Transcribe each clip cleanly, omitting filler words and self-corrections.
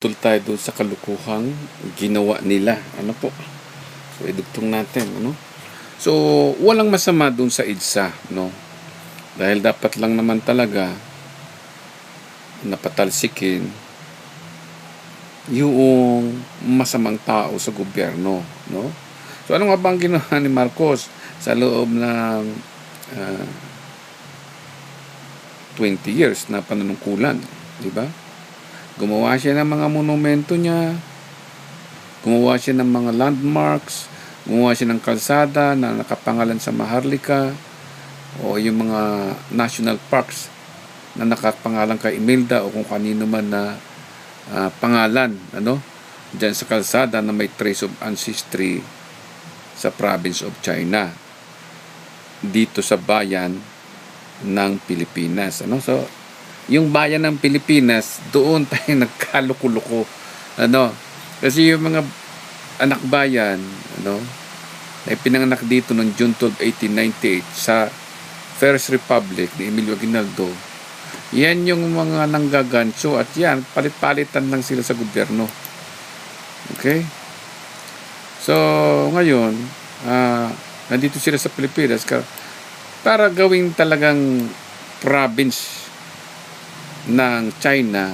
Tul tayo doon sa kalukuhang ginawa nila. Ano po? So, idugtong natin. Ano? So, walang masama doon sa EDSA. No? Dahil dapat lang naman talaga napatalsikin yung masamang tao sa gobyerno. No? So, ano nga ba ang ginawa ni Marcos sa loob ng 20 years na panunungkulan? Di ba? Gumawa siya ng mga monumento niya, gumawa siya ng mga landmarks, gumawa siya ng kalsada na nakapangalan sa Maharlika o yung mga national parks na nakapangalan kay Imelda o kung kanino man na pangalan, ano, dyan sa kalsada na may trace of ancestry sa province of China dito sa bayan ng Pilipinas, ano. So yung bayan ng Pilipinas, doon tayo nagkaluko-luko, ano, kasi yung mga anak bayan, ano, ay pinanganak dito noong June 12, 1898 sa First Republic ni Emilio Aguinaldo. Yan yung mga nanggaganso at yan, palit-palitan lang sila sa gobyerno. Okay? So, ngayon, nandito sila sa Pilipinas para gawing talagang province ng China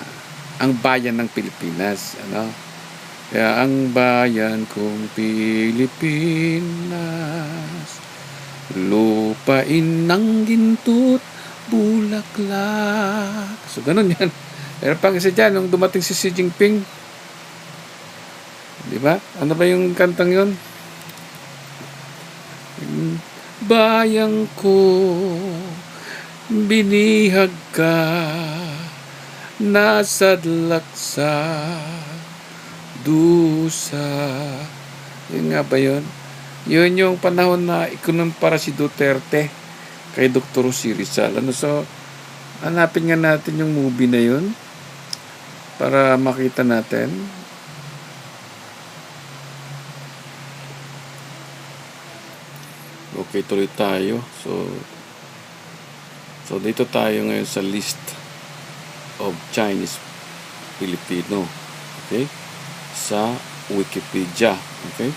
ang bayan ng Pilipinas, ano. Kaya ang bayan kong Pilipinas, lupain ng ginto't bulaklak. So ganun yan. Pero pang isa dyan, nung dumating si Xi Jinping, di ba? Ano ba yung kantang yun? Bayang ko, binihag ka, nasadlak sa dusa. Yun nga ba yun? Yun yung panahon na ikunumpara si Duterte kay Dr. Jose Rizal. Ano, so, hanapin nga natin yung movie na yun para makita natin. Okay, tuloy tayo. So dito tayo ngayon sa list of Chinese Filipino. Okay? Sa Wikipedia. Okay?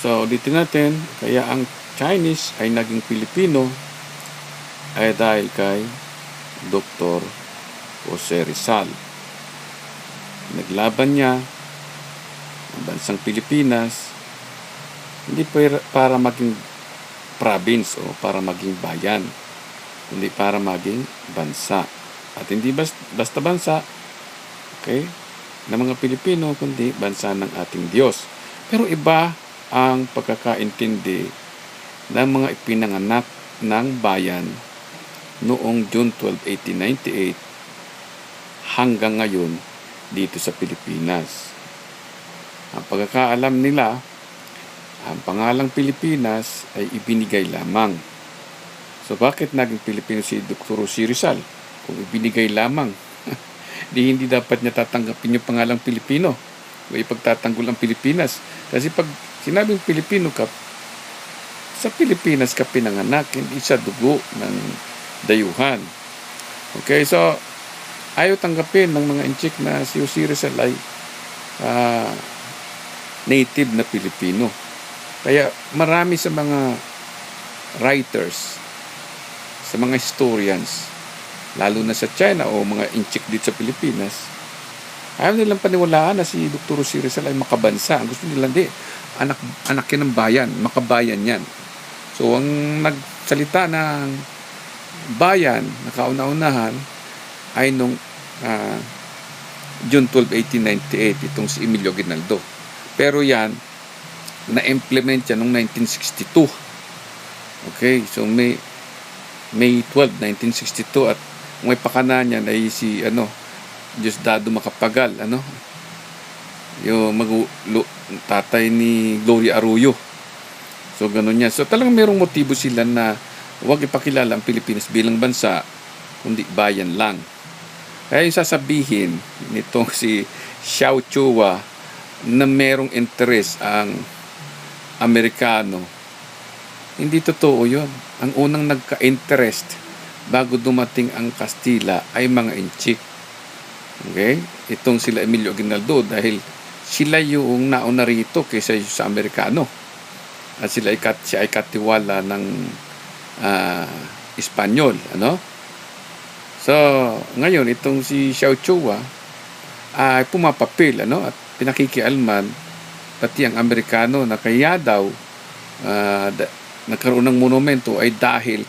So dito natin, kaya ang Chinese ay naging Filipino ay dahil kay Dr. Jose Rizal. Naglaban niya ang bansang Pilipinas hindi para maging province o para maging bayan, hindi para maging bansa. At hindi basta bansa, okay, ng mga Pilipino, kundi bansa ng ating Diyos. Pero iba ang pagkakaintindi ng mga ipinanganak ng bayan noong June 12, 1898 hanggang ngayon dito sa Pilipinas. Ang pagkakaalam nila, ang pangalang Pilipinas ay ibinigay lamang. So bakit naging Pilipino si Dr. Jose Rizal? Kung ibinigay lamang, hindi dapat niya tatanggapin yung pangalang Pilipino o ipagtatanggol ang Pilipinas. Kasi pag sinabing Pilipino ka, sa Pilipinas ka pinanganak, hindi sa dugo ng dayuhan. Okay, so ayaw tanggapin ng mga inchik na si Jose Rizal ay native na Pilipino. Kaya marami sa mga writers, sa mga historians, lalo na sa China o mga inchik dito sa Pilipinas, ayaw nilang paniwalaan na si Dr. Jose Rizal ay makabansa. Ang gusto nila, hindi, anak yan ng bayan, makabayan yan. So ang nagsalita ng bayan na kauna-unahan ay nung June 12, 1898, itong si Emilio Aguinaldo. Pero yan, na-implement yan noong 1962. Okay, so May 12, 1962 at may pakana niyan ay si Diosdado Macapagal, yung tatay ni Gloria Arroyo. So ganun yan. So talagang merong motibo sila na huwag ipakilala ang Pilipinas bilang bansa, kundi bayan lang. Kaya yung sasabihin nitong si Xiao Chua na merong interest ang Amerikano, hindi totoo yun. Ang unang nagka-interest bago dumating ang Kastila ay mga inchik. Okay? Itong sila Emilio Aguinaldo dahil sila yung nauna rito kaysa sa Amerikano. At siya ay katiwala ng Espanyol, ano? So, ngayon itong si Xiao Chua ay pumapapil, ano? At pinakikialman pati ang Amerikano na kaya daw nagkaroon ng monumento ay dahil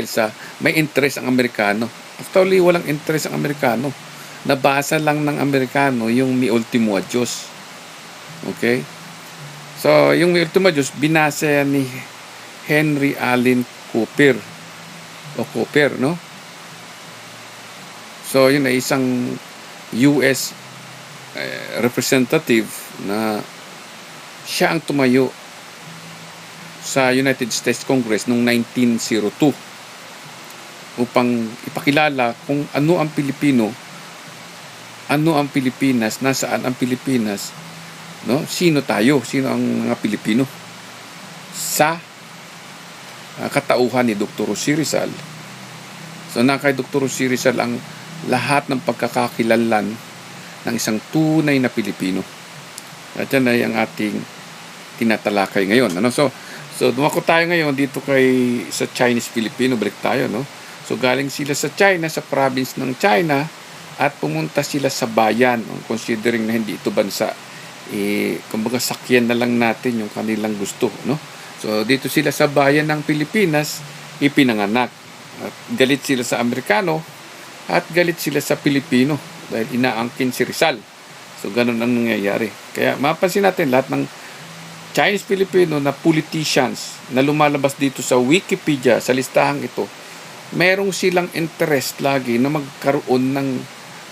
sa may interest ang Amerikano. Actually, walang interest ang Amerikano. Nabasa lang ng Amerikano yung Mi Ultimo Adios. Okay? So, yung Mi Ultimo Adios, binasa ni Henry Allen Cooper. O Cooper, no? So, yun ay isang US representative na siya ang tumayo sa United States Congress noong 1902 upang ipakilala kung ano ang Pilipino, ano ang Pilipinas, nasaan ang Pilipinas, no? Sino tayo, sino ang mga Pilipino sa katauhan ni Dr. Jose Rizal. So na kay Dr. Jose Rizal ang lahat ng pagkakakilanlan ng isang tunay na Pilipino. At yan ay ang ating tinatalakay ngayon, ano? So dumako tayo ngayon dito sa Chinese Filipino, balik tayo, no? So galing sila sa China, sa province ng China, at pumunta sila sa bayan, no? Considering na hindi ito bansa, kumbaga sakyan na lang natin yung kanilang gusto, no? So dito sila sa bayan ng Pilipinas ipinanganak. At galit sila sa Amerikano at galit sila sa Pilipino dahil inaangkin si Rizal. So ganun ang nangyayari. Kaya mapansin natin lahat ng Chinese Filipino na politicians na lumalabas dito sa Wikipedia, sa listahang ito, merong silang interest lagi na magkaroon ng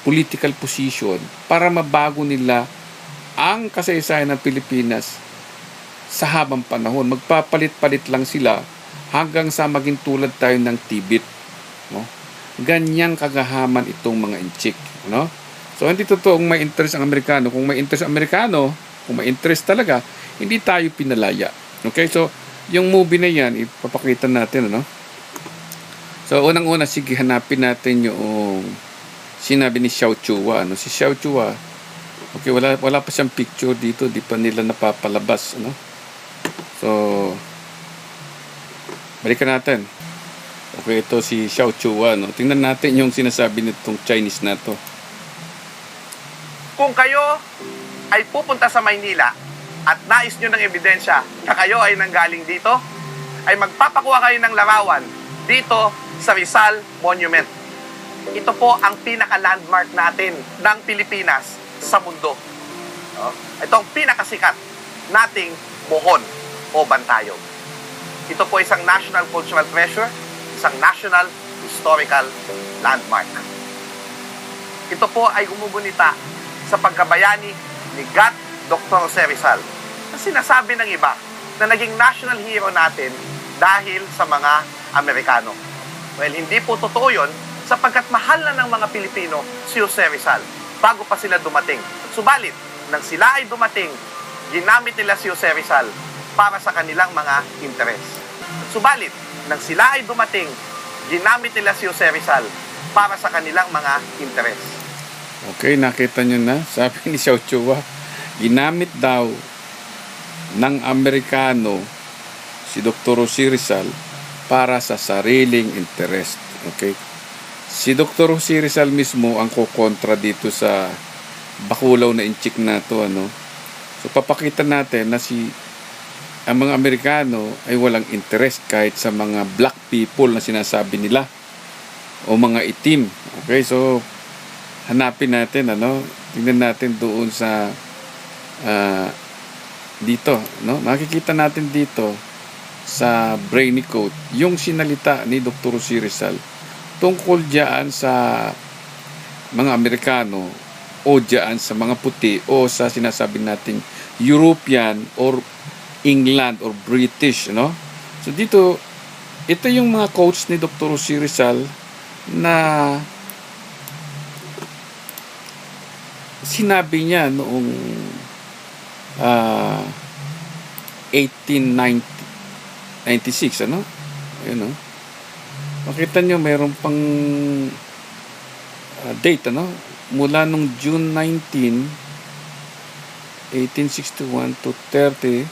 political position para mabago nila ang kasaysayan ng Pilipinas sa habang panahon. Magpapalit-palit lang sila hanggang sa maging tulad tayo ng Tibet, no? Ganyang kagahaman itong mga inchik, no? So hindi totoong may interest ang Amerikano. Kung may interest ang Amerikano, kung may interest talaga, hindi tayo pinalaya. Okay? So yung movie na yan ipapakita natin, ano? So unang-una, sige, hanapin natin yung sinabi ni Xiao Chua, ano? Si Xiao Chua, okay, wala pa siyang picture dito, di pa nila napapalabas, ano? So balikan natin. Okay, ito si Xiao Chua, no? Tingnan natin yung sinasabi nitong Chinese na to. Kung kayo ay pupunta sa Maynila at nais nyo ng ebidensya na kayo ay nanggaling dito, ay magpapakuha kayo ng larawan dito sa Rizal Monument. Ito po ang pinaka-landmark natin ng Pilipinas sa mundo. Ito ang pinakasikat nating mohon o bantayog. Ito po isang national cultural treasure, isang national historical landmark. Ito po ay gumugunita sa pagkabayani ni God Dr. Jose Rizal. Ang sinasabi ng iba na naging national hero natin dahil sa mga Amerikano. Well, hindi po totoo yun sapagkat mahal na ng mga Pilipino si Jose Rizal bago pa sila dumating. Subalit, nang sila ay dumating, ginamit nila si Jose Rizal para sa kanilang mga interes. Subalit, nang sila ay dumating, ginamit nila si Jose Rizal para sa kanilang mga interes. Okay, nakita nyo na. Sabi ni Xiao Chua, ginamit daw ng Amerikano si Dr. Jose Rizal para sa sariling interest. Okay? Si Dr. Jose Rizal mismo ang kukontra dito sa bakulaw na inchik na to, ano? So papakita natin na ang mga Amerikano ay walang interest kahit sa mga black people na sinasabi nila o mga itim. Okay, so hanapin natin, ano? Tingnan natin doon sa dito, no? Makikita natin dito sa Brainy Code yung sinalita ni Dr. Jose Rizal tungkol diyan sa mga Amerikano o diyan sa mga puti o sa sinasabi nating European or England or British, no? So dito, ito yung mga quotes ni Dr. Jose Rizal na sinabi niya noong 1896, ano? Ayun, no? Makita nyo, mayroon pang date, ano? Mula nung June 19, 1861 to 30,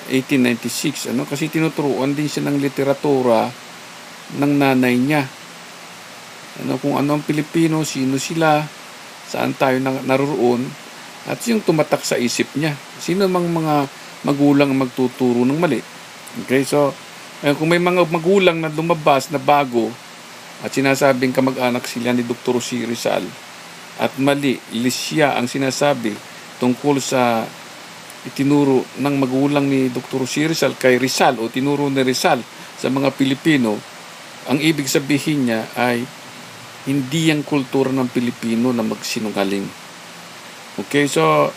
1896, ano? Kasi tinuturuan din siya ng literatura ng nanay niya. Ano, kung ano ang Pilipino, sino sila, saan tayo naroon, at yung tumatak sa isip niya. Sino mang mga magulang ang magtuturo ng mali. Okay, so, kung may mga magulang na lumabas na bago, at sinasabing kamag-anak sila ni Dr. C. Rizal, at mali, lisya ang sinasabi tungkol sa itinuro ng magulang ni Dr. C. Rizal kay Rizal o tinuro ni Rizal sa mga Pilipino, ang ibig sabihin niya ay hindi ang kultura ng Pilipino na magsinungaling. Okay, so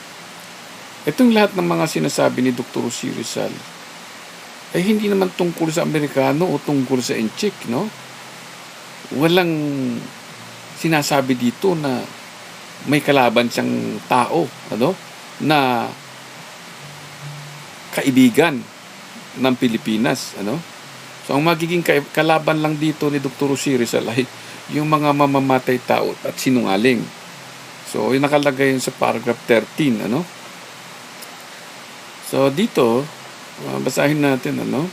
itong lahat ng mga sinasabi ni Dr. C. Rizal ay hindi naman tungkol sa Amerikano o tungkol sa Inchik, no? Walang sinasabi dito na may kalaban siyang tao, ano, na kaibigan ng Pilipinas, ano. So ang magiging kalaban lang dito ni Dr. C. Rizal ay yung mga mamamatay tao at sinungaling. So yung nakalagay yun sa paragraph 13, ano. So dito basahin natin, ano.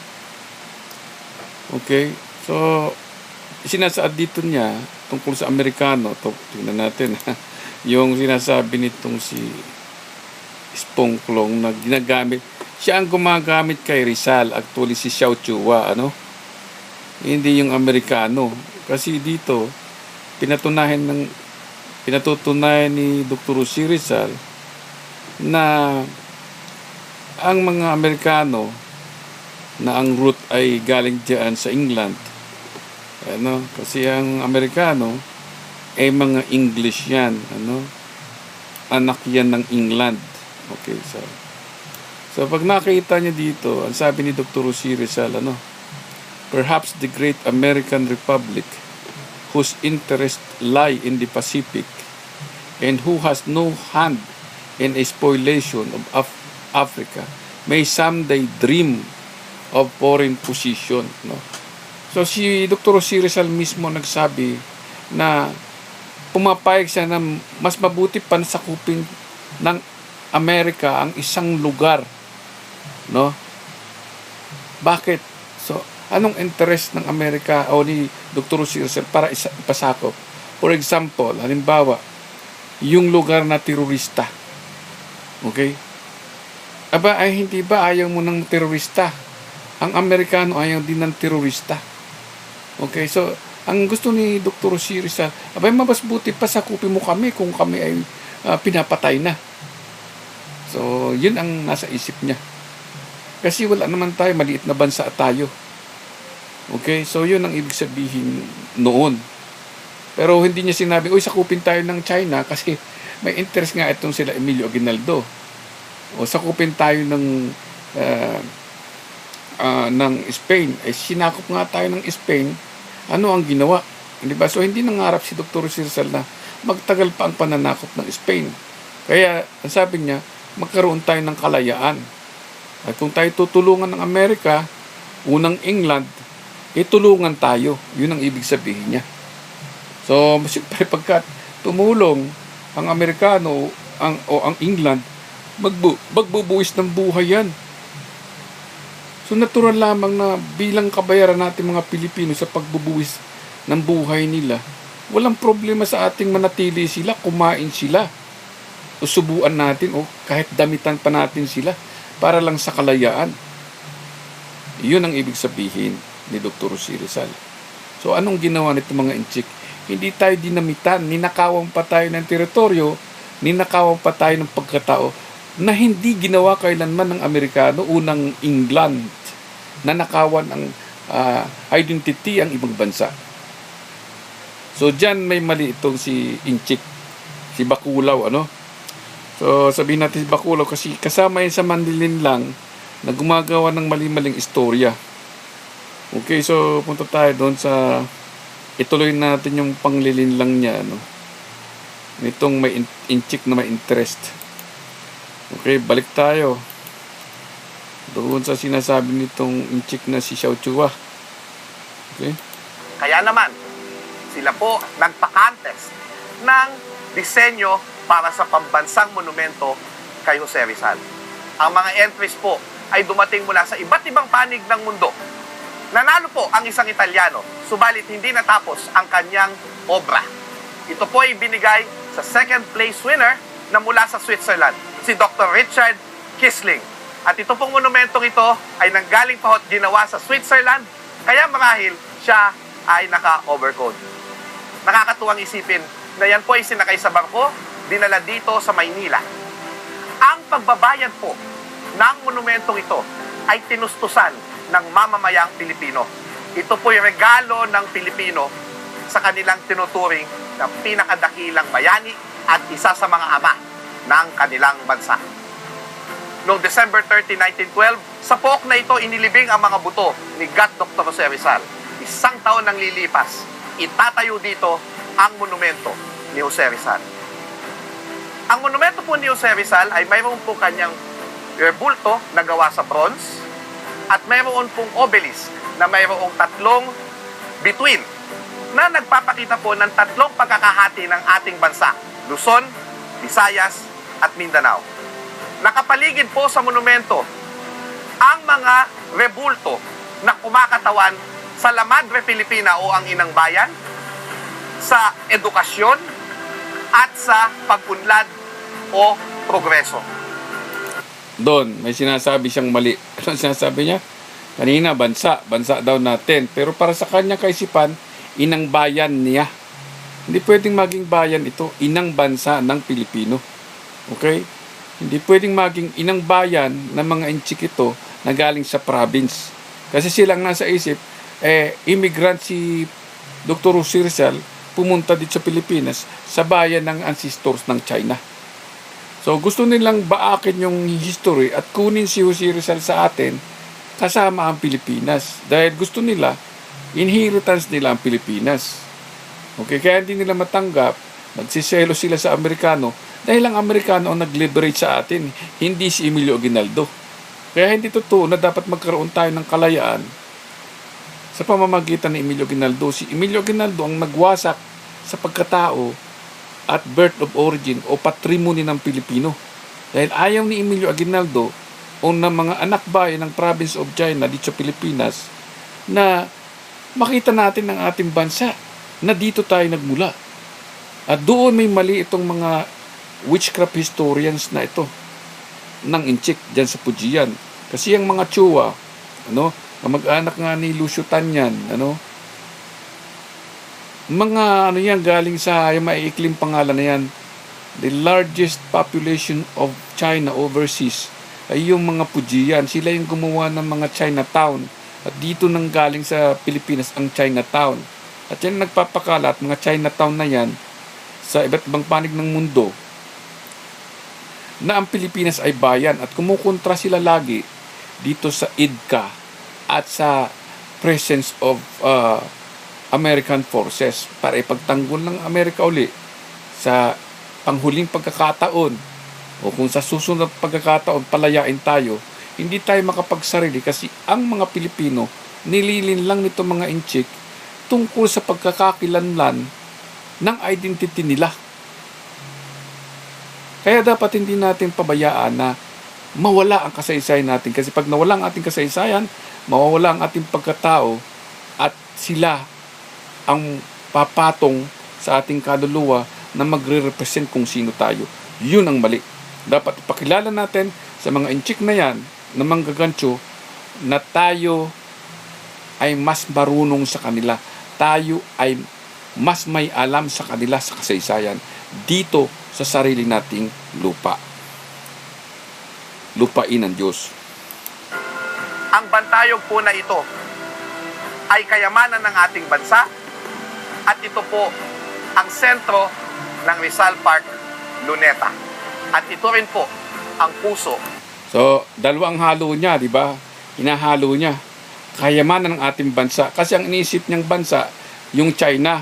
Okay, so sinasaad dito niya tungkol sa Amerikano. Tingnan natin yung sinasabi nitong si Spongklong na ginagamit. Siya ang gumagamit kay Rizal. Actually si Xiao Chua, ano? Hindi yung Amerikano. Kasi dito pinatutunayan ni Dr. C. Rizal na ang mga Amerikano na ang root ay galing diyan sa England. Ano, kasi ang Amerikano ay mga English yan, ano, anak yan ng England. Okay, so pag nakita niya dito, ang sabi ni Dr. C. Rizal, ano, perhaps the great American Republic, whose interests lie in the Pacific and who has no hand in a spoliation of Africa, may someday dream of foreign possession, no? So si Dr. C. Rizal mismo nagsabi na pumapayag siya na mas mabuti pa na sakupin ng Amerika ang isang lugar, no? Bakit? So anong interest ng Amerika o ni Dr. C. Rizal para ipasakop? For example, halimbawa, yung lugar na terorista. Okay? Aba, ay hindi ba ayaw mo ng terorista? Ang Amerikano ayaw din ng terorista. Okay, so ang gusto ni Dr. C. Rizal, abay mas buti pa sakupin mo kami kung kami ay pinapatay na. So, yun ang nasa isip niya. Kasi wala naman tayo, maliit na bansa tayo. Okay, so yun ang ibig sabihin noon. Pero hindi niya sinabi, uy, sakupin tayo ng China kasi may interest nga itong sila Emilio Aguinaldo. O sakupin tayo ng Spain. Sinakop nga tayo ng Spain. Ano ang ginawa? Di ba? So hindi nangarap si Dr. Rizal na magtagal pa ang pananakop ng Spain. Kaya ang sabi niya, magkaroon tayo ng kalayaan. At kung tayo tutulungan ng Amerika, unang England, tulungan tayo. Yun ang ibig sabihin niya. So, siyempre pagkat tumulong ang Amerikano ang England, magbubuwis ng buhay yan. So natural lamang na bilang kabayaran natin mga Pilipino sa pagbubuwis ng buhay nila, walang problema sa ating manatili sila, kumain sila, o subuan natin, o kahit damitan pa natin sila, para lang sa kalayaan. Yun ang ibig sabihin ni Dr. C. Rizal. So anong ginawa nito mga Inchik? Hindi tayo dinamitan, ninakawan pa tayo ng teritoryo, ninakawan pa tayo ng pagkatao, na hindi ginawa kailanman ng Amerikano, unang England, na nakawan ang identity ang ibang bansa. So dyan may mali itong si Inchik, si Bakulaw, ano? So sabihin natin si Bakulaw kasi kasama yun sa Mandilin lang na gumagawa ng mali-maling istorya. Okay, so punta tayo doon sa ituloy natin yung panglilin lang niya, ano? Nitong may Inchik na may interest. Okay, balik tayo doon sa sinasabi nitong Inchik na si Xiao Chua. Okay? Kaya naman, Sila po nagpa-contest ng disenyo para sa pambansang monumento kay Jose Rizal. Ang mga entries po ay dumating mula sa iba't ibang panig ng mundo. Nanalo po ang isang Italiano, subalit hindi natapos ang kanyang obra. Ito po ay binigay sa second place winner na mula sa Switzerland, si Dr. Richard Kisling. At ito pong monumentong ito ay nanggaling pa at ginawa sa Switzerland, kaya marahil siya ay naka-overcoat. Nakakatuwang isipin na yan po ay sinakay sa barko, dinala dito sa Maynila. Ang pagbabayad po ng monumentong ito ay tinustusan ng mamamayang Pilipino. Ito po ay regalo ng Pilipino sa kanilang tinuturing na pinakadakilang bayani at isa sa mga ama ng kanilang bansa. Noong December 30, 1912, sa pook na ito inilibing ang mga buto ni God Dr. Jose Rizal. Isang taon nang lilipas, itatayo dito ang monumento ni Jose Rizal. Ang monumento po ni Jose Rizal ay mayroon po kanyang rebulto na gawa sa bronze at mayroon pong obelisk na mayroong tatlong bituin na nagpapakita po ng tatlong pagkakahati ng ating bansa, Luzon, Visayas at Mindanao. Nakapaligid po sa monumento ang mga rebulto na kumakatawan sa La Madre Filipina o ang Inang Bayan, sa edukasyon at sa pag-unlad o progreso. Doon, may sinasabi siyang mali. Ano sinasabi niya? Kanina, bansa daw natin. Pero para sa kanya kaisipan, inang bayan niya. Hindi pwedeng maging bayan ito, inang bansa ng Pilipino. Okay? Hindi pwedeng maging inang bayan ng mga inchik ito na galing sa province. Kasi silang nasa isip, immigrant si Dr. Jose Rizal pumunta dito sa Pilipinas sa bayan ng ancestors ng China. So gusto nilang baakin yung history at kunin si Jose Rizal sa atin kasama ang Pilipinas. Dahil gusto nila, inheritance nila ang Pilipinas. Okay, kaya hindi nila matanggap, nagsiselo sila sa Amerikano dahil ang Amerikano ang nag-liberate sa atin, hindi si Emilio Aguinaldo. Kaya hindi totoo na dapat magkaroon tayo ng kalayaan sa pamamagitan ni Emilio Aguinaldo. Si Emilio Aguinaldo ang nagwasak sa pagkatao at birth of origin o patrimony ng Pilipino. Dahil ayaw ni Emilio Aguinaldo o ng mga anak bayan ng province of China dito sa Pilipinas na makita natin ang ating bansa na dito tayo nagmula. At doon may mali itong mga witchcraft historians na ito ng inchik dyan sa Pujian. Kasi ang mga Chua, mag-anak nga ni Lucio Tanyan, mga yan galing sa yung maiikling pangalan na yan, the largest population of China overseas ay yung mga Pujian. Sila yung gumawa ng mga Chinatown at dito nang galing sa Pilipinas ang Chinatown. At yan nagpapakalat mga Chinatown na yan sa iba't ibang panig ng mundo na ang Pilipinas ay bayan at kumukontra sila lagi dito sa IDCA at sa presence of American forces para ipagtanggol ng Amerika uli sa panghuling pagkakataon o kung sa susunod pagkakataon palayain tayo, hindi tayo makapagsarili kasi ang mga Pilipino nililin lang nito mga inchik tungkol sa pagkakakilanlan ng identity nila. Kaya dapat hindi natin pabayaan na mawala ang kasaysayan natin. Kasi pag nawala ang ating kasaysayan, mawawala ang ating pagkatao at sila ang papatong sa ating kaluluwa na magre-represent kung sino tayo. Yun ang mali. Dapat ipakilala natin sa mga inchik na yan, na manggagansyo, na tayo ay mas marunong sa kanila. Tayo ay mas may alam sa kanila sa kasaysayan dito sa sarili nating lupa. Lupain ng Diyos. Ang bantayog po na ito ay kayamanan ng ating bansa at ito po ang sentro ng Rizal Park, Luneta. At ito rin po ang puso. So, dalawang halo niya, di ba? Hinahalo niya. Kayamanan ng ating bansa. Kasi ang iniisip niyang bansa, yung China.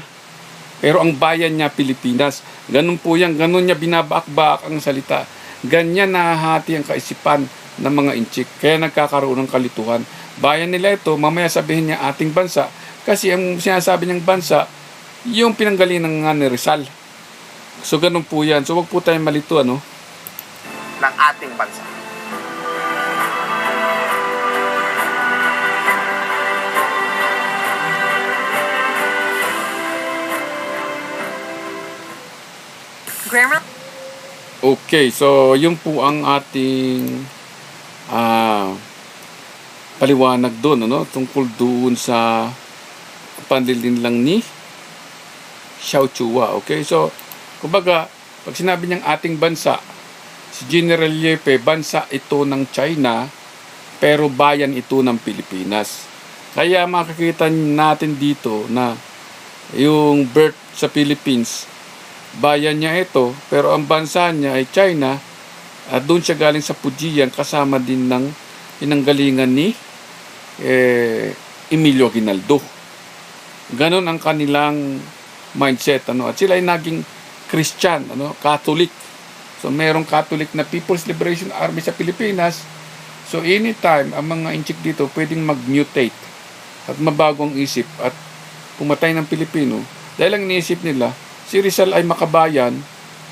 Pero ang bayan niya, Pilipinas. Ganun po yan. Ganun niya binabaak-baak ang salita. Ganyan nahahati ang kaisipan ng mga inchik. Kaya nagkakaroon ng kalituhan. Bayan nila ito, mamaya sabihin niya ating bansa. Kasi ang sinasabi niyang bansa, yung pinanggalingan nga ni Rizal. So ganun po yan. So wag po tayong malito, ano? ng ating bansa. Grammar. Okay, so yun po ang ating paliwanag doon, ano? Tungkol doon sa panlilinlang ni Xiao Chua. Okay, so kumbaga, pag sinabi niyang ating bansa, si General Yepe, bansa ito ng China, pero bayan ito ng Pilipinas. Kaya makikita natin dito na yung birth sa Philippines, bayan niya ito, pero ang bansa niya ay China, at doon siya galing sa Pujian, kasama din ng pinanggalingan ni Emilio Aguinaldo. Ganon ang kanilang mindset, ano? At sila ay naging Christian, ano? Catholic. So merong Catholic na People's Liberation Army sa Pilipinas. So anytime ang mga inchik dito pwedeng mag-mutate at mabago ang isip at pumatay ng Pilipino, dahil ang iniisip nila si Rizal ay makabayan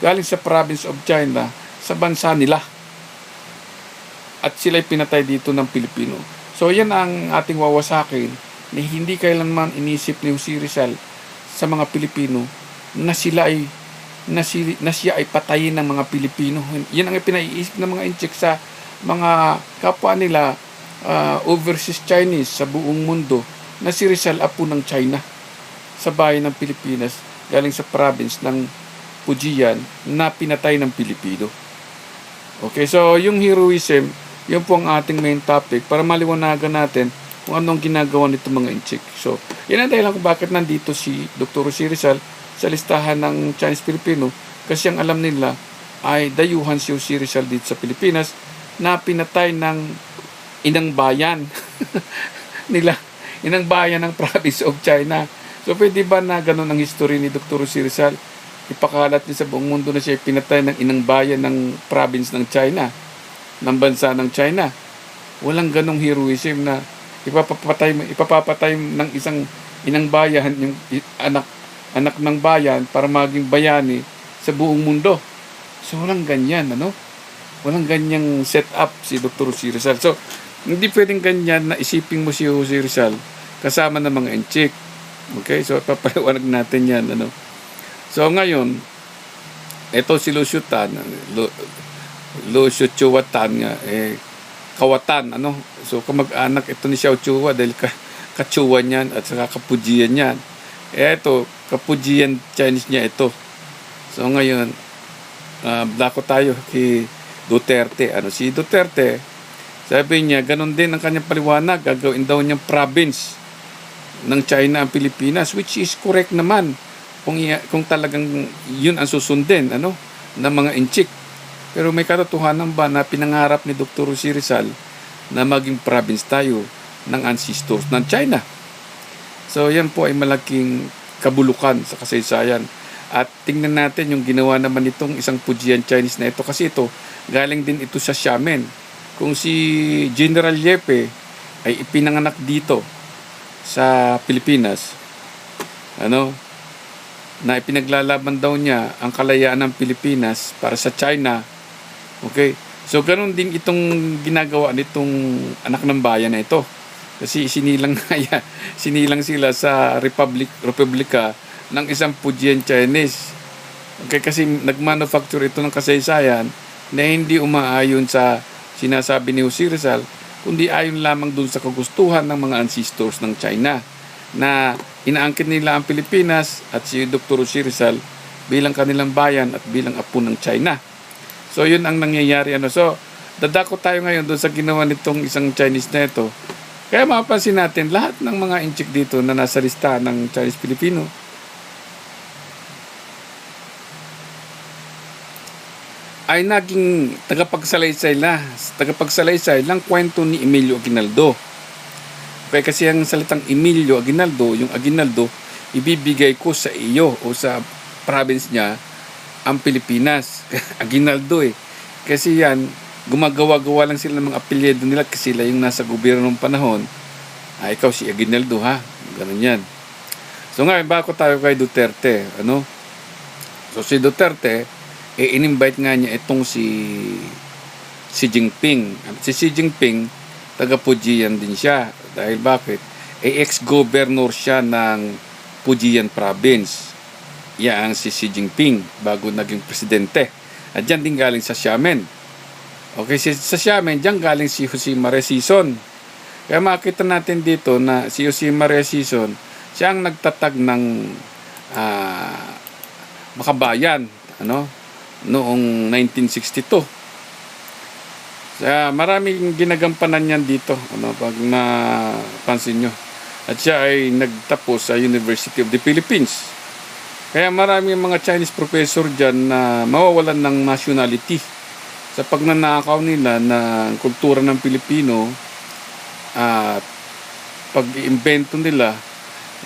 galing sa province of China sa bansa nila, at sila ay pinatay dito ng Pilipino. So yan ang ating wawasakin, na hindi kailanman inisip ni si Rizal sa mga Pilipino na sila ay na siya ay patayin ng mga Pilipino. Yan ang pinaiisip ng mga inchik sa mga kapwa nila, overseas Chinese sa buong mundo, na si Rizal apo ng China sa bayan ng Pilipinas galing sa province ng Pujian na pinatay ng Pilipino. Okay, so yung heroism, yun po ang ating main topic para maliwanagan natin kung anong ginagawa nito mga inchik. So, yan ang dahilan kung bakit nandito si Dr. Jose Rizal sa listahan ng Chinese Filipino, kasi ang alam nila ay dayuhan si Jose Rizal dito sa Pilipinas na pinatay ng inang bayan nila, inang bayan ng province of China. So pwede ba na ganun ang history ni Dr. Jose Rizal? Ipakalat niya sa buong mundo na siya pinatay ng inang bayan ng province ng China, ng bansa ng China. Walang ganung heroism na ipapapatay ng isang inang bayan, yung anak ng bayan, para maging bayani sa buong mundo. So walang ganyan, ano? Walang ganyang set up si Dr. Jose Rizal. So hindi pwedeng ganyan na isipin mo si Jose Rizal kasama ng mga enchik. Okay, so papaliwanag natin yan, ano? So ngayon, ito si Lucio Tan, Lucio Chua Tan nga, kawatan, ano? So kamag-anak ito ni Xiao Chua dahil kachuwa niyan at saka kapujian niyan. Ito, kapujian Chinese niya ito. So ngayon, dako tayo kay Duterte. Ano, si Duterte, sabi niya, ganun din ang kanyang paliwanag, gagawin daw niyang province ng China ang Pilipinas, which is correct naman kung talagang yun ang susundin, ano, ng mga inchik. Pero may katotohanan ba na pinangarap ni Dr. Jose Rizal na maging province tayo ng ancestors ng China? So yan po ay malaking kabulukan sa kasaysayan. At tingnan natin yung ginawa naman itong isang Pujian Chinese na ito, kasi ito galing din ito sa Xiamen. Kung si General Yepe ay ipinanganak dito sa Pilipinas, ano, na ipinaglalaban daw niya ang kalayaan ng Pilipinas para sa China. Okay, so ganun din itong ginagawa nitong anak ng bayan na ito, kasi sinilang sila sa republika ng isang Pujian Chinese. Okay, kasi nagmanufacture ito ng kasaysayan na hindi umaayon sa sinasabi ni Jose Rizal, kundi ayon lamang dun sa kagustuhan ng mga ancestors ng China, na inaangkin nila ang Pilipinas at si Dr. Jose Rizal bilang kanilang bayan at bilang apo ng China. So yun ang nangyayari, ano. So dadako tayo ngayon doon sa ginawa nitong isang Chinese na ito. Kaya mapapansin natin lahat ng mga inchik dito na nasa listahan ng Chinese Filipino ay naging tagapagsalaysay ng kwento ni Emilio Aguinaldo. Kaya kasi ang salitang Emilio Aguinaldo, yung Aguinaldo, ibibigay ko sa iyo o sa province niya ang Pilipinas. Aguinaldo Kasi yan, gumagawa-gawa lang sila ng mga apelyido nila kasi sila yung nasa gobyerno ng panahon. Ikaw si Aguinaldo, ha? Ganun yan. So ngayon, bako tayo kay Duterte, ano? So si Duterte, in-invite nga niya itong si Xi Jinping. At si Xi Jinping, taga Fujian din siya. Dahil bakit? Ex-governor siya ng Fujian province. Yan si Xi Jinping, bago naging presidente. At dyan din galing sa Xiamen. Okay, sa Xiamen, dyan galing si Jose Maria Sison. Kaya makita natin dito na si Jose Maria Sison, siya ang nagtatag ng Makabayan, ano, noong 1962. Kaya maraming ginagampanan yan dito, ano, pag napansin nyo. At siya ay nagtapos sa University of the Philippines. Kaya maraming mga Chinese professor dyan na mawawalan ng nationality sa pagnanakaw nila ng kultura ng Pilipino at pag-iimbento nila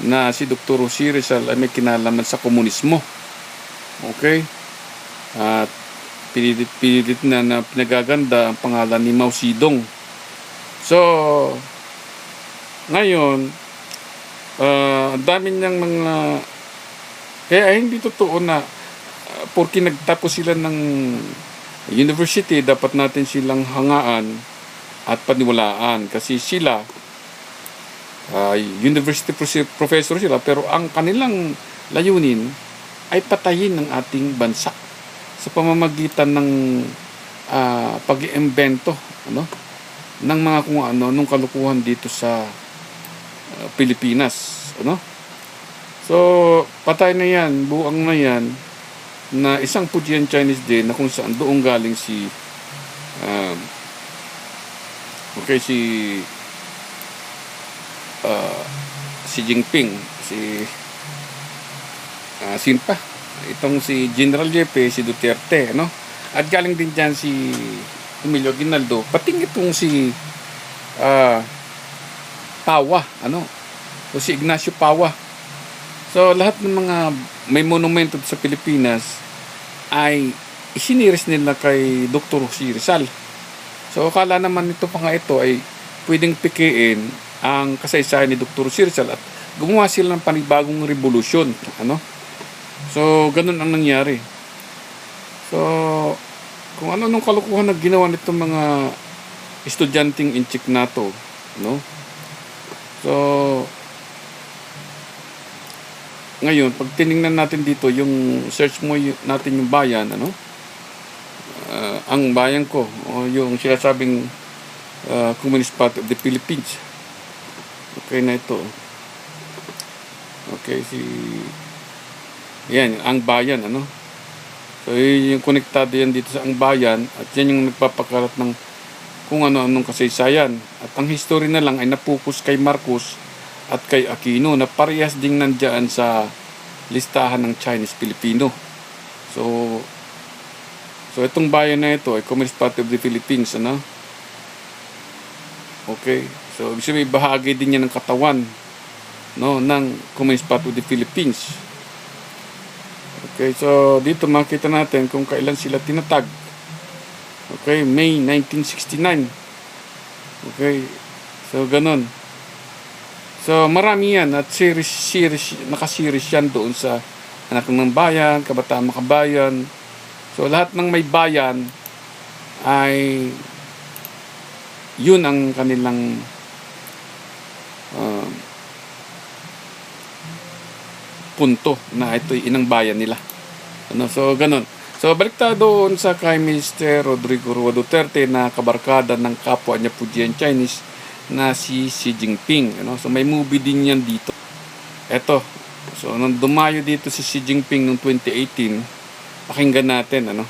na si Dr. Jose Rizal ay may kinalaman sa komunismo. Okay? At pinilit na pinagaganda ang pangalan ni Mao Zedong. So, ngayon, ang dami niyang mga... Kaya hindi totoo na porke nagtapos sila ng university, dapat natin silang hangaan at paniwalaan. Kasi sila, university professor sila, pero ang kanilang layunin ay patayin ng ating bansa sa pamamagitan ng pag-iimbento, ano, ng mga kung ano, nung kalukuhan dito sa Pilipinas, ano. So patay na yan, buang na yan, na isang Fujian Chinese din na kung saan doon galing si Xi Jinping, sin pa itong si General Jepe, si Duterte, no? At galing din dyan si Emilio Aguinaldo, pating itong si Pawa, ano? O si Ignacio Pawa. So lahat ng mga may monumento sa Pilipinas ay isiniris nila kay Dr. Jose Rizal. So akala naman ito pa nga ito ay pwedeng pikiin ang kasaysayan ni Dr. Jose Rizal at gumawa sila ng panibagong revolusyon, ano? So ganun ang nangyari. So kung ano nung kalukuhan na ginawa nitong mga estudyanteng inchik nato, no? So ngayon, pag tiningnan natin dito, yung search mo natin yung bayan, ano? Ang bayan ko, o yung sinasabing Communist Party of the Philippines. Okay na ito. Okay, yan, ang bayan, ano? So, yung konektado yan dito sa ang bayan, at yan yung nagpapakalat ng kung ano-anong kasaysayan. At ang history na lang ay napokus kay Marcos at kay Aquino na parehas ding nandyan sa listahan ng Chinese Filipino. So itong bayan na ito ay Communist Party of the Philippines, ano? Okay. So ibig sabihin, bahagi din yan ng katawan, no, ng Communist Party of the Philippines. Okay, so dito makita natin kung kailan sila tinatag. Okay, May 1969. Okay. So ganun. So marami yan at nakasiris yan doon sa Anak ng Bayan, Kabataan Makabayan. So lahat ng may bayan ay yun ang kanilang punto na ito'y inang bayan nila. Ano? So ganun. So balik tayo doon sa kay Mr. Rodrigo Roa Duterte na kabarkada ng kapwa niya Fujian Chinese na si Xi Jinping, ano? So may movie din yan dito. Eto. So nung dumayo dito si Xi Jinping noong 2018, pakinggan natin, ano?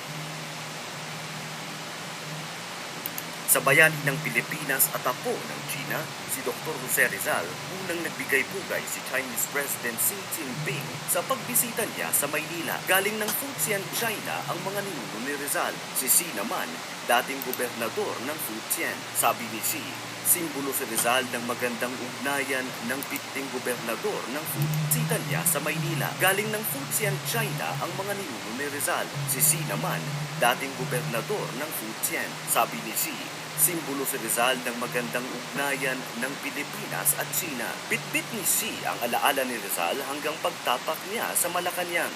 Sa bayani ng Pilipinas at apo ng China, si Dr. Jose Rizal unang nagbigay-pugay si Chinese President Xi Jinping sa pagbisita niya sa Maynila. Galing ng Fujian, China ang mga ninuno ni Rizal. Si Xi naman, dating gobernador ng Fujian. Sabi ni Xi, simbolo si Rizal ng magandang ugnayan ng piting gobernador ng Fujian niya sa Maynila. Galing ng Fujian, China ang mga ninuno ni Rizal. Si Xi naman, dating gobernador ng Fujian. Sabi ni Xi, Simbolo si Rizal ng magandang ugnayan ng Pilipinas at China. Bitbit ni Xi ang alaala ni Rizal hanggang pagtapak niya sa Malacanang.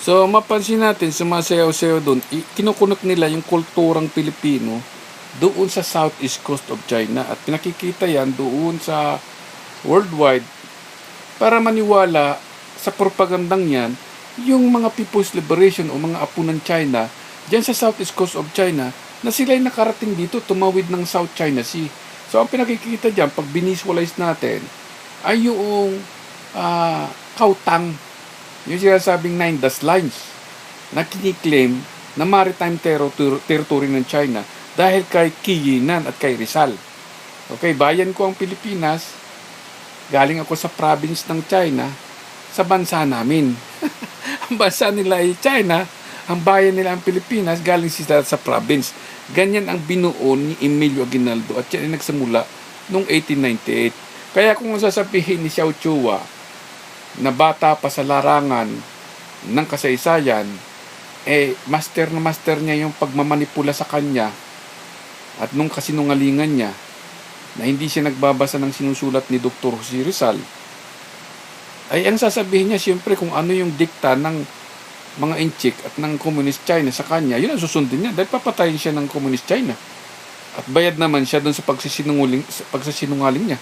So, mapansin natin, sumasayaw-sayaw doon, kinukunot nila yung kulturang Pilipino doon sa southeast coast of China. At pinakikita yan doon sa worldwide para maniwala sa propagandang yan yung mga People's Liberation o mga apo ng China dyan sa southeast coast of China na sila'y nakarating dito, tumawid ng South China Sea. So, ang pinakikita dyan, pag binisualize natin, ay yung kautang, yung sinasabing 9 dash lines na kiniklaim na maritime territory ng China dahil kay Qiyinan at kay Rizal. Okay, bayan ko ang Pilipinas, galing ako sa province ng China, sa bansa namin. Ang bansa nila ay China, ang bayan nila ang Pilipinas, galing sila sa province. Ganyan ang binuo ni Emilio Aguinaldo at yan ay nagsimula noong 1898. Kaya kung sasabihin ni Xiao Chua na bata pa sa larangan ng kasaysayan, master na master niya yung pagmamanipula sa kanya at nung kasinungalingan niya na hindi siya nagbabasa ng sinusulat ni Dr. Jose Rizal, ay ang sasabihin niya siyempre kung ano yung dikta ng mga Inchik at ng Communist China sa kanya, yun ang susundin niya dahil papatayin siya ng Communist China at bayad naman siya doon sa pagsasinungaling niya.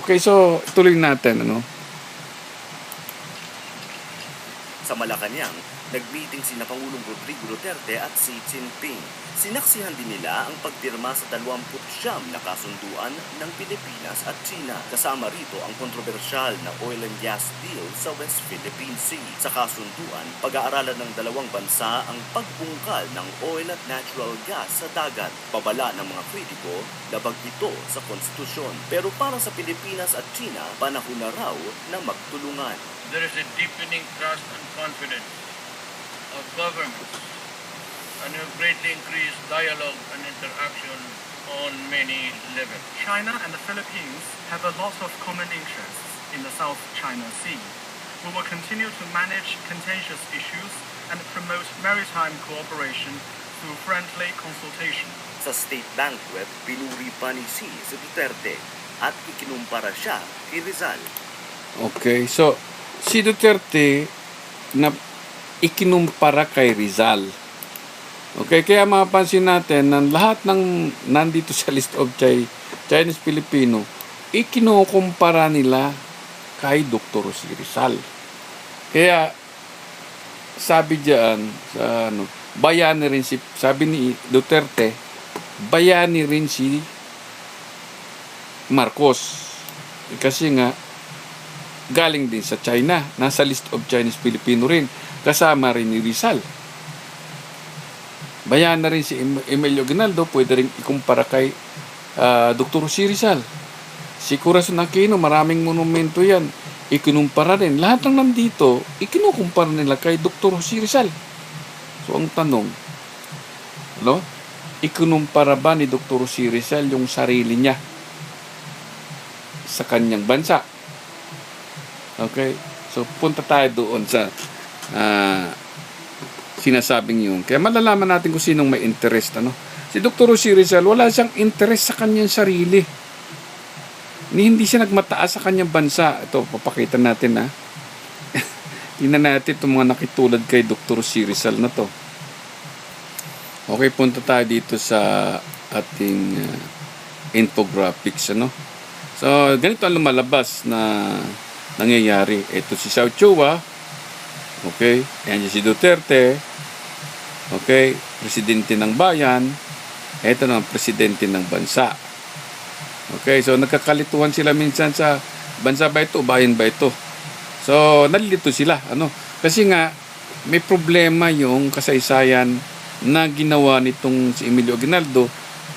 Okay, so tuloy natin, Sa Malacanang, nag-meeting sina Pangulong Rodrigo Duterte at Xi Jinping. Sinaksihan din nila ang pagpirma sa 29 na kasunduan ng Pilipinas at China. Kasama rito ang kontrobersyal na oil and gas deal sa West Philippine Sea. Sa kasunduan, pag-aaralan ng dalawang bansa ang pagbungkal ng oil at natural gas sa dagat. Babala ng mga kritiko, labag ito sa konstitusyon. Pero para sa Pilipinas at China, panahon na raw na magtulungan. There is a deepening trust and confidence of governments and a greatly increased dialogue and interaction on many levels. China and the Philippines have a lot of common interests in the South China Sea. We will continue to manage contentious issues and promote maritime cooperation through friendly consultation. Sa state banquet, pinuri pa ni Xi si Duterte at ikinumpara siya kay Rizal. Okay, so si Duterte na ikinumpara kay Rizal. Okay, kaya mapapansin natin na lahat ng nandito sa list of Chinese Filipino, ikinukumpara nila kay Dr. Jose Rizal. Kaya sabi diyan sa bayani rin si, sabi ni Duterte, bayani rin si Marcos. Kasi nga galing din sa China, nasa list of Chinese Filipino rin, kasama rin ni Rizal. Bayan na rin si Emilio Aguinaldo, pwede rin ikumpara kay Dr. Jose Rizal. Si Corazon Aquino, maraming monumento yan, ikinumpara rin. Lahat ng nandito, ikinukumpara nila kay Dr. Jose Rizal. So ang tanong, ikinumpara ba ni Dr. Jose Rizal yung sarili niya sa kanyang bansa? Okay, so punta tayo doon sa sinasabing yun. Kaya malalaman natin kung sinong may interest. Si Dr. Jose Rizal, wala siyang interest sa kanyang sarili. Hindi siya nagmataas sa kanyang bansa. Ito, papakita natin. Tingnan natin itong mga nakitulad kay Dr. Jose Rizal na to. Okay, punta tayo dito sa ating infographics. So, ganito ang lumalabas na nangyayari. Ito si Xiao Chua. Okay, ayan si Duterte. Okay, presidente ng bayan. Ito na ang presidente ng bansa. Okay, so nagkakalituhan sila minsan sa bansa ba ito, bayan ba ito. So, nalilito sila. Kasi nga, may problema yung kasaysayan na ginawa nitong si Emilio Aguinaldo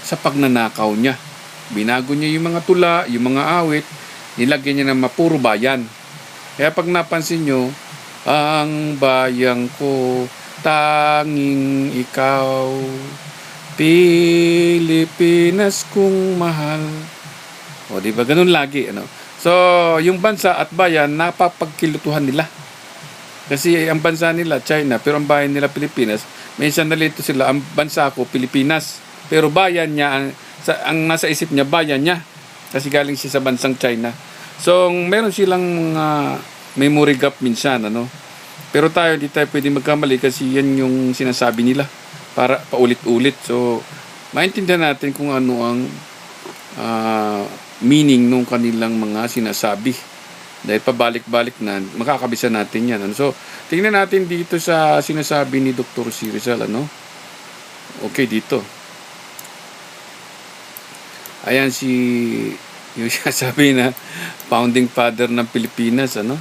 sa pagnanakaw niya. Binago niya yung mga tula, yung mga awit, nilagyan niya ng mapuro bayan. Kaya pag napansin nyo, ang bayang ko, tanging ikaw, Pilipinas kong mahal. O, di ba? Ganun lagi. So, yung bansa at bayan, napapagkilutuhan nila. Kasi ang bansa nila, China, pero ang bayan nila, Pilipinas. Minsan nalito sila, ang bansa ko, Pilipinas. Pero bayan niya, ang nasa isip niya, bayan niya. Kasi galing siya sa bansang China. So, meron silang memory gap minsan, ano. Pero tayo, di tayo pwede magkamali kasi yan yung sinasabi nila para paulit-ulit. So, maintindihan natin kung ano ang meaning nung kanilang mga sinasabi. Dahil pabalik-balik na, makakabisa natin yan. Ano? So, tingnan natin dito sa sinasabi ni Dr. C. Rizal, ano? Okay, dito. Ayan yung sabi na founding father ng Pilipinas, ano?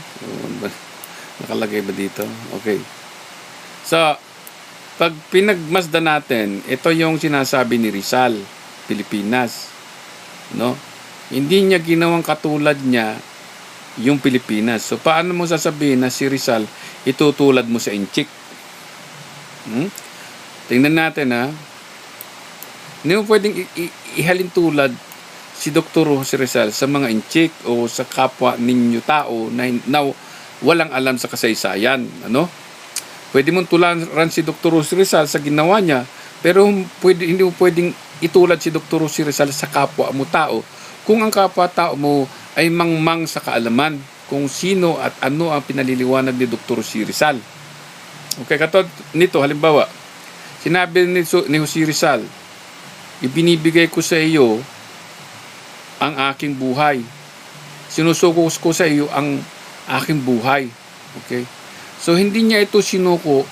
Nakalagay ba dito? Okay. So, pag pinagmasdan natin, ito yung sinasabi ni Rizal, Pilipinas. No? Hindi niya ginawang katulad niya yung Pilipinas. So, paano mo sasabihin na si Rizal itutulad mo sa Inchik? Tingnan natin, ha. Hindi mo pwedeng ihalin tulad si Dr. Jose Rizal sa mga Inchik o sa kapwa ninyo tao na walang alam sa kasaysayan. Ano? Pwede mong tularan si Dr. Jose Rizal sa ginawa niya, pero hindi mo pwedeng itulad si Dr. Jose Rizal sa kapwa mo tao kung ang kapwa-tao mo ay mangmang sa kaalaman kung sino at ano ang pinaliliwanag ni Dr. Jose Rizal. Okay, katulad nito, halimbawa, sinabi ni Jose Rizal, ibinibigay ko sa iyo ang aking buhay. Sinusuko ko sa iyo ang aking buhay. Okay? So, hindi niya ito sinuko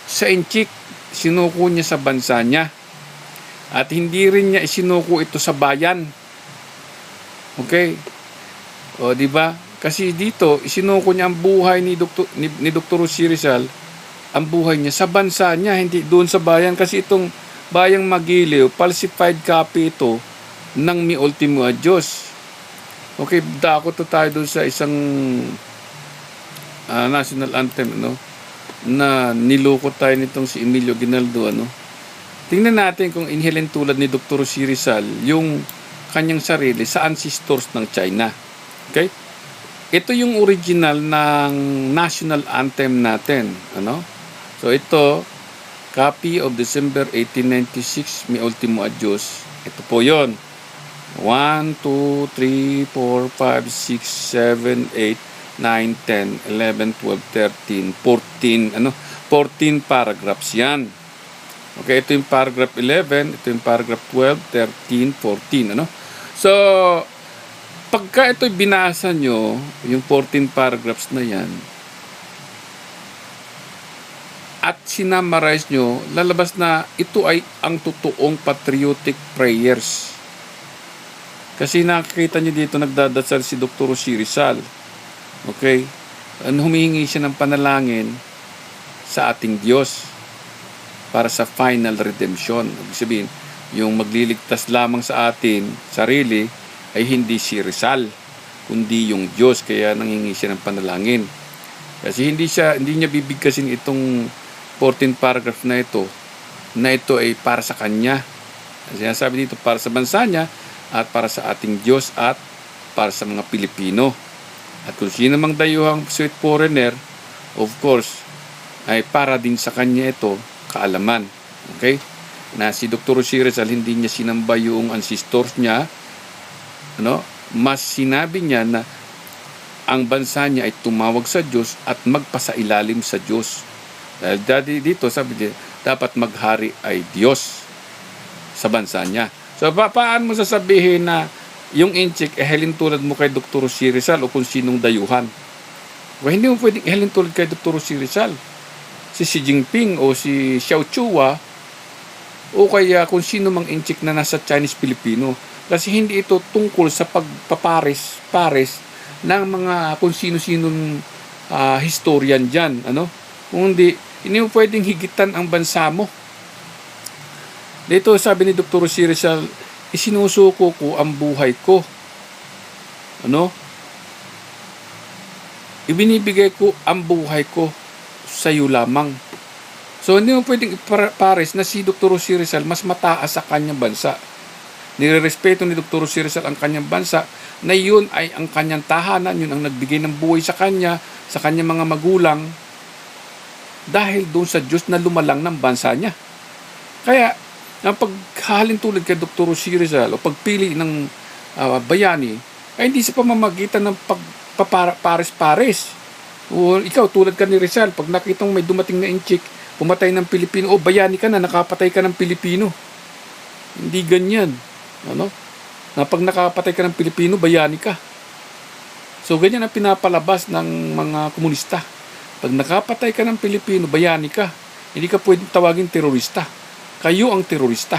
sa Inchik. Sinuko niya sa bansa niya. At hindi rin niya isinuko ito sa bayan. Okay? O, di ba? Kasi dito, isinuko niya ang buhay ni Dr. Jose Rizal, ang buhay niya sa bansa niya, hindi doon sa bayan. Kasi itong bayang Magiliw, falsified copy ito ng Mi Ultimo a Diyos. Okay, dako to tayo doon sa isang national anthem, no? Na niloko tayo nitong si Emilio Ginaldo, ano? Tingnan natin kung inhilin tulad ni Dr. Jose Rizal yung kanyang sarili sa ancestors ng China. Okay? Ito yung original ng national anthem natin, ano? So ito, copy of December 1896, Mi Ultimo a Diyos. Ito po yon. 1, 2, 3, 4, 5, 6, 7, 8, 9, 10, 11, 12, 13, 14, 14 paragraphs yan. Okay, ito yung paragraph 11, ito yung paragraph 12, 13, 14, ano? So, pagka ito'y binasa nyo, yung 14 paragraphs na yan, at sinamarize nyo, lalabas na ito ay ang totoong patriotic prayers. Kasi nakikita nyo dito, nagdadasal si Dr. Jose Rizal. Okay? Humihingi siya ng panalangin sa ating Diyos para sa final redemption. Ibig sabihin, yung magliligtas lamang sa atin, sarili, ay hindi si Rizal, kundi yung Diyos. Kaya nanghingi siya ng panalangin. Kasi hindi niya bibigkasin itong 14 paragraph na ito ay para sa kanya. Kasi sinasabi dito, para sa bansa niya, at para sa ating Diyos at para sa mga Pilipino. At kung sino mang dayuhang sweet foreigner, of course, ay para din sa kanya ito kaalaman. Okay? Na si Dr. Jose Rizal, hindi niya sinamba yung ancestors niya. Mas sinabi niya na ang bansa niya ay tumawag sa Diyos at magpasailalim sa Diyos. Dahil dito, sabi niya, dapat maghari ay Diyos sa bansa niya. So, paano mo sasabihin na yung Inchik halin tulad mo kay Dr. Jose Rizal o kung sinong dayuhan? Hindi mo pwedeng halin tulad kay Dr. Jose Rizal. Si Xi Jinping o si Xiao Chua o kaya kung sino mang Inchik na nasa Chinese Filipino. Kasi hindi ito tungkol sa pagpapares ng mga kung sino-sinong historian dyan. Kung hindi mo pwedeng higitan ang bansa mo. Dito sabi ni Dr. Jose Rizal, isinusuko ko ang buhay ko. Ibinibigay ko ang buhay ko sa iyo lamang. So, hindi mo pwedeng ipares na si Dr. Jose Rizal mas mataas sa kanyang bansa. Nirerespeto ni Dr. Jose Rizal ang kanyang bansa na yun ay ang kanyang tahanan, yun ang nagbigay ng buhay sa kanya, sa kanyang mga magulang. dahil doon sa Diyos na lumalang ng bansa niya. Kaya, ang paghalin tulad kay Dr. Jose Rizal o pagpili ng bayani ay hindi sa pamamagitan ng pagpapares-pares. O ikaw, tulad ka ni Rizal, pag nakita mo may dumating na inchik, pumatay ng Pilipino, o bayani ka na, nakapatay ka ng Pilipino. Hindi ganyan. Ano? Na pag nakapatay ka ng Pilipino, bayani ka. So, ganyan ang pinapalabas ng mga komunista. Pag nakapatay ka ng Pilipino, bayani ka. Hindi ka pwedeng tawagin terorista. Kayo ang terorista.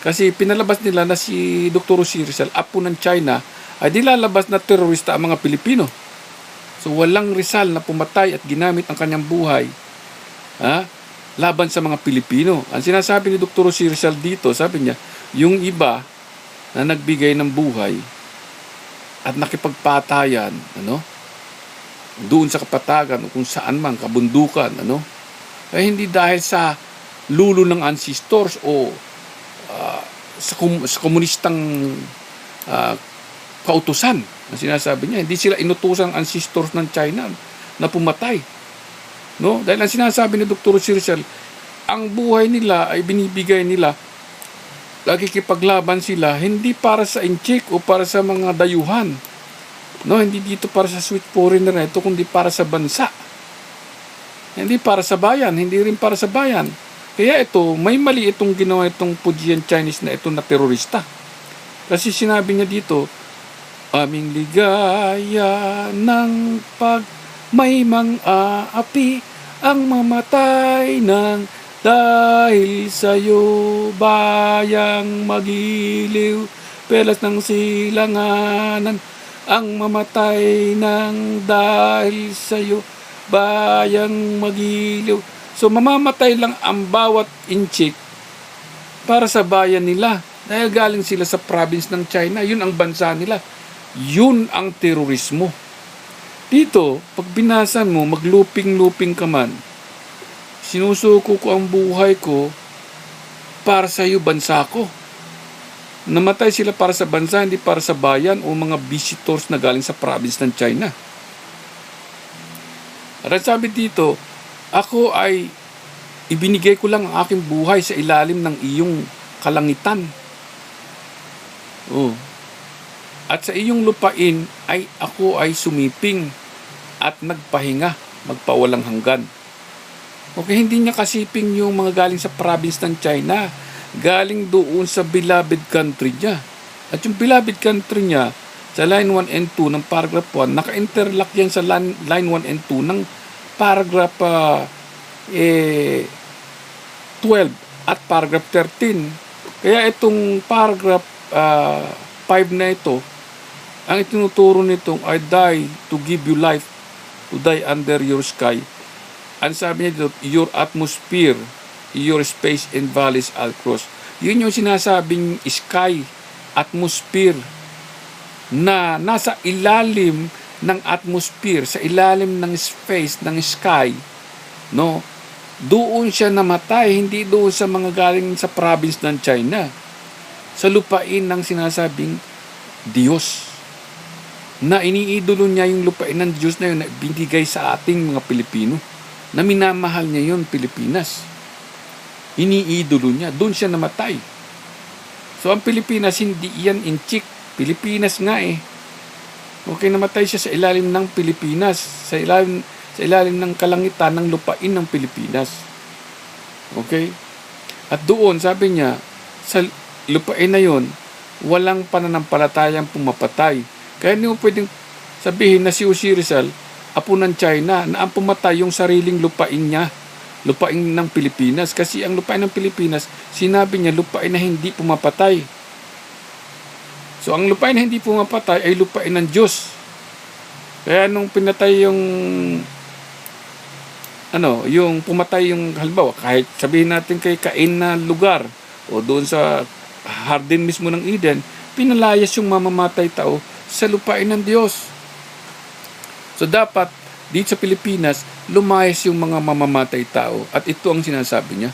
Kasi pinalabas nila na si Dr. Jose Rizal, apo ng China, ay nilalabas na terorista ang mga Pilipino. So, walang Rizal na pumatay at ginamit ang kanyang buhay laban sa mga Pilipino. Ang sinasabi ni Dr. Jose Rizal dito, sabi niya, yung iba na nagbigay ng buhay at nakipagpatayan, doon sa kapatagan o kung saan man, kabundukan, ay hindi dahil sa lulo ng ancestors o sa komunistang kautusan na sinasabi niya. Hindi sila inutusan ang ancestors ng China na pumatay. No? Dahil ang sinasabi ni Dr. Jose Rizal, ang buhay nila ay binibigay nila, nakikipaglaban sila, hindi para sa inchik o para sa mga dayuhan. No, hindi dito para sa sweet foreigner na ito, kundi para sa bansa. Hindi para sa bayan, hindi rin para sa bayan. Kaya ito, may mali itong ginawa itong Fujian Chinese na ito na terorista. Kasi sinabi niya dito, aming ligaya ng pag may mang-aapi ang mamatay ng dahil sa'yo bayang magiliw, pelas ng silanganan ang mamatay ng dahil sa'yo bayang magiliw. So mamamatay lang ang bawat inchik para sa bayan nila dahil galing sila sa province ng China. Yun ang bansa nila. Yun ang terorismo. Dito, pag binasan mo, magluping-luping ka man, sinusuko ko ang buhay ko para sa iyo, bansa ko. Namatay sila para sa bansa, hindi para sa bayan o mga visitors na galing sa province ng China. At sabi dito, ako ay ibinigay ko lang ang aking buhay sa ilalim ng iyong kalangitan. At sa iyong lupain ay ako ay sumiping at nagpahinga, magpawalang hanggan. Okay, hindi niya kasiping yung mga galing sa province ng China. Galing doon sa beloved country niya. At yung beloved country niya, sa line 1 and 2 ng paragraph 1, naka-interlock yan sa line 1 and 2 ng paragraph 12 at paragraph 13. Kaya itong paragraph 5 na ito, ang itinuturo nitong I die to give you life, to die under your sky. Ang sabi niya dito, your atmosphere, your space and valleys I'll cross. Yun yung sinasabing sky, atmosphere, na nasa ilalim ng atmosphere, sa ilalim ng space, ng sky, no? Doon siya namatay, hindi doon sa mga galing sa province ng China. Sa lupain ng sinasabing Diyos. Na iniidolo niya yung lupain ng Diyos na yun na binigay sa ating mga Pilipino. Na minamahal niya yun, Pilipinas. Iniidolo niya. Doon siya namatay. So, ang Pilipinas, hindi yan inchik. Pilipinas nga eh. Okay, namatay siya sa ilalim ng Pilipinas. Sa ilalim ng kalangitan ng lupain ng Pilipinas. Okay? At doon, sabi niya, sa lupain na yun, walang pananampalatayang pumapatay. Kaya hindi mo pwedeng sabihin na si Jose Rizal, apo ng China, na ang pumatay yung sariling lupain niya, lupain ng Pilipinas. Kasi ang lupain ng Pilipinas, sinabi niya, lupain na hindi pumapatay. So, ang lupain na hindi pumapatay ay lupain ng Diyos. Kaya nung pinatay yung yung pumatay yung, halimbawa, kahit sabihin natin kay Cain na lugar, o doon sa Garden mismo ng Eden, pinalayas yung mamamatay tao sa lupain ng Diyos. So dapat dito sa Pilipinas lumayas yung mga mamamatay tao, at ito ang sinasabi niya,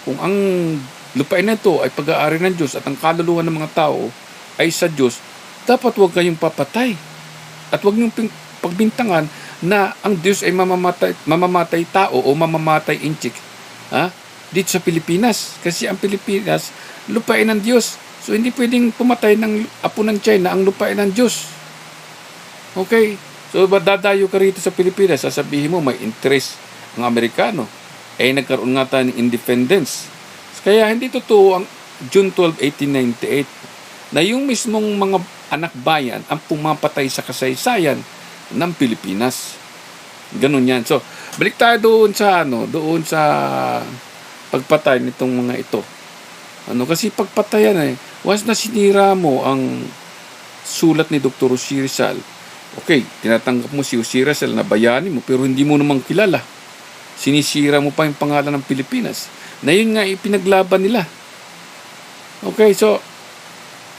kung ang lupain na ito ay pag-aari ng Diyos at ang kaluluwa ng mga tao ay sa Diyos, dapat huwag kayong papatay at huwag niyong pagbintangan na ang Diyos ay mamamatay tao o mamamatay inchik dito sa Pilipinas. Kasi ang Pilipinas, lupain ng Diyos. So, hindi pwedeng pumatay ng apo ng China ang lupain ng Diyos. Okay? So, dadayo ka rito sa Pilipinas, sasabihin mo may interest ang Amerikano. Nagkaroon nga tayo ng independence. Kaya hindi totoo ang June 12, 1898 na yung mismong mga anak bayan ang pumapatay sa kasaysayan ng Pilipinas. Ganun yan. So, balik tayo doon sa pagpatay nitong mga ito. Kasi pagpatayan once na sinira mo ang sulat ni Dr. Jose Rizal, okay, tinatanggap mo si Jose Rizal na bayani mo, pero hindi mo namang kilala. Sinisira mo pa yung pangalan ng Pilipinas. Na yun nga ipinaglaban nila. Okay, so,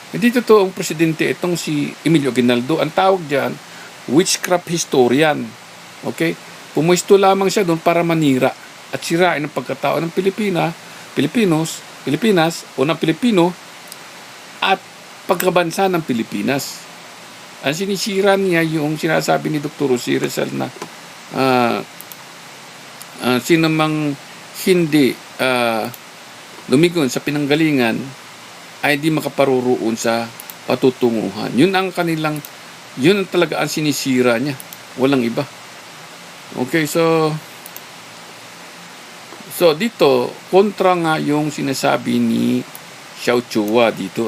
hindi totoo ang presidente itong si Emilio Aguinaldo. Ang tawag dyan, witchcraft historian. Okay? Pumuesto lamang siya doon para manira at sirain ang pagkatao ng Pilipinas o ng Pilipino at pagkabansa ng Pilipinas. Ang sinisira niya yung sinasabi ni Dr. Jose Rizal na sino mang hindi lumigon sa pinanggalingan ay di makaparuroon sa patutunguhan. Yun ang talaga ang sinisira niya. Walang iba. Okay, so dito, kontra nga yung sinasabi ni Xiao Chua dito,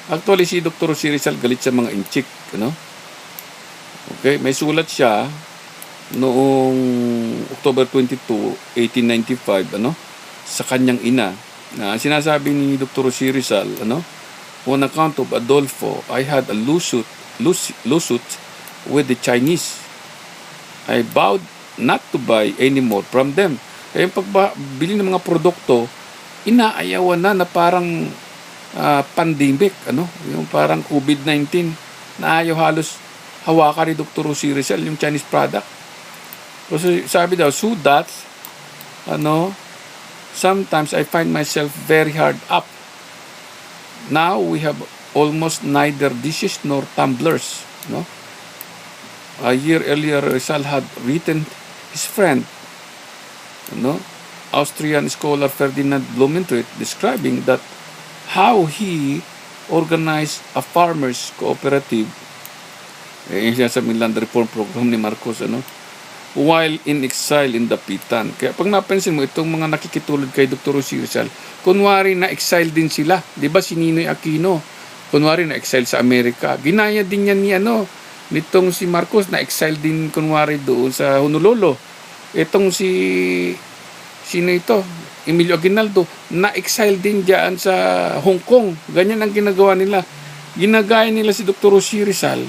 Actually, si Dr. Jose Rizal galit sa mga inchik, Okay, may sulat siya noong October 22, 1895, sa kanyang ina, na sinasabi ni Dr. Jose Rizal, on account of Adolfo, I had a lawsuit with the Chinese. I vowed not to buy anymore from them. Kaya yung pagbili ng mga produkto, inaayawan na parang pandemic, yung parang COVID-19, na ayaw halos hawakan ni Dr. Jose Rizal yung Chinese product. Kasi sabi daw, so that, sometimes I find myself very hard up. Now we have almost neither dishes nor tumblers. A year earlier, Rizal had written his friend, Austrian scholar Ferdinand Blumentritt, describing that how he organized a farmers cooperative, yung sinasabing land reform program ni Marcos, while in exile in Dapitan. Kaya pag napansin mo, itong mga nakikitulad kay Dr. Jose Rizal, kunwari na-exile din sila. Di ba si Ninoy Aquino? Kunwari na-exile sa Amerika. Ginaya din yan ni nitong si Marcos, na-exile din kunwari doon sa Honolulu. Itong sino ito? Emilio Aguinaldo, na-exile din dyan sa Hong Kong. Ganyan ang ginagawa nila. Ginagaya nila si Dr. Jose Rizal.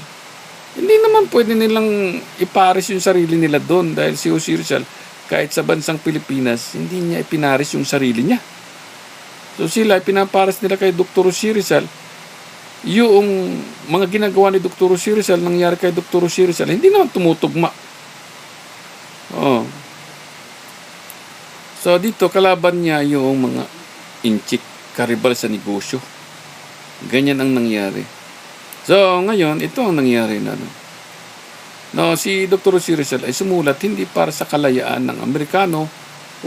Hindi naman pwede nilang iparis yung sarili nila doon dahil si Jose Rizal, kahit sa bansang Pilipinas, hindi niya ipinaris yung sarili niya. So sila, pinaparis nila kay Dr. Jose Rizal, yung mga ginagawa ni Dr. Jose Rizal, nangyari kay Dr. Jose Rizal, hindi naman tumutugma. So dito, kalaban niya yung mga inchik, karibal sa negosyo. Ganyan ang nangyari. So, ngayon, ito ang nangyari na. Si Dr. Jose Rizal ay sumulat hindi para sa kalayaan ng Amerikano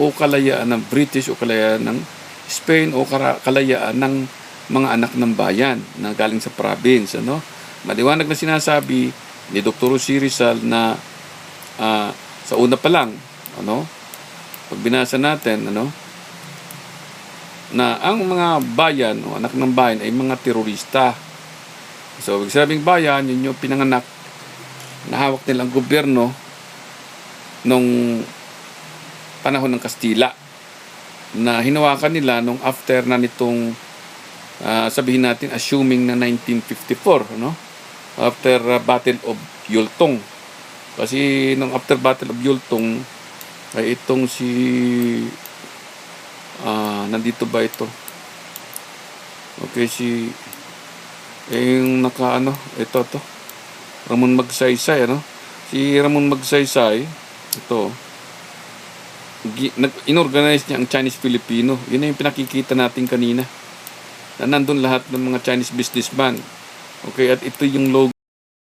o kalayaan ng British o kalayaan ng Spain o kalayaan ng mga anak ng bayan na galing sa province. Maliwanag na sinasabi ni Dr. Jose Rizal na sa una pa lang, pag binasa natin, na ang mga bayan o anak ng bayan ay mga terorista. So, sabing bayan, yun yung pinanganak na hawak nilang gobyerno nung panahon ng Kastila na hinawakan nila nung after na nitong sabihin natin, assuming na 1954, after Battle of Yultong. Kasi nung after Battle of Yultong, ay itong nandito ba ito? Okay, yung ito to. Ramon Magsaysay, Si Ramon Magsaysay, ito, inorganize niya ang Chinese Filipino. Yun na yung pinakikita natin kanina. Na nandun lahat ng mga Chinese businessman. Okay, at ito yung logo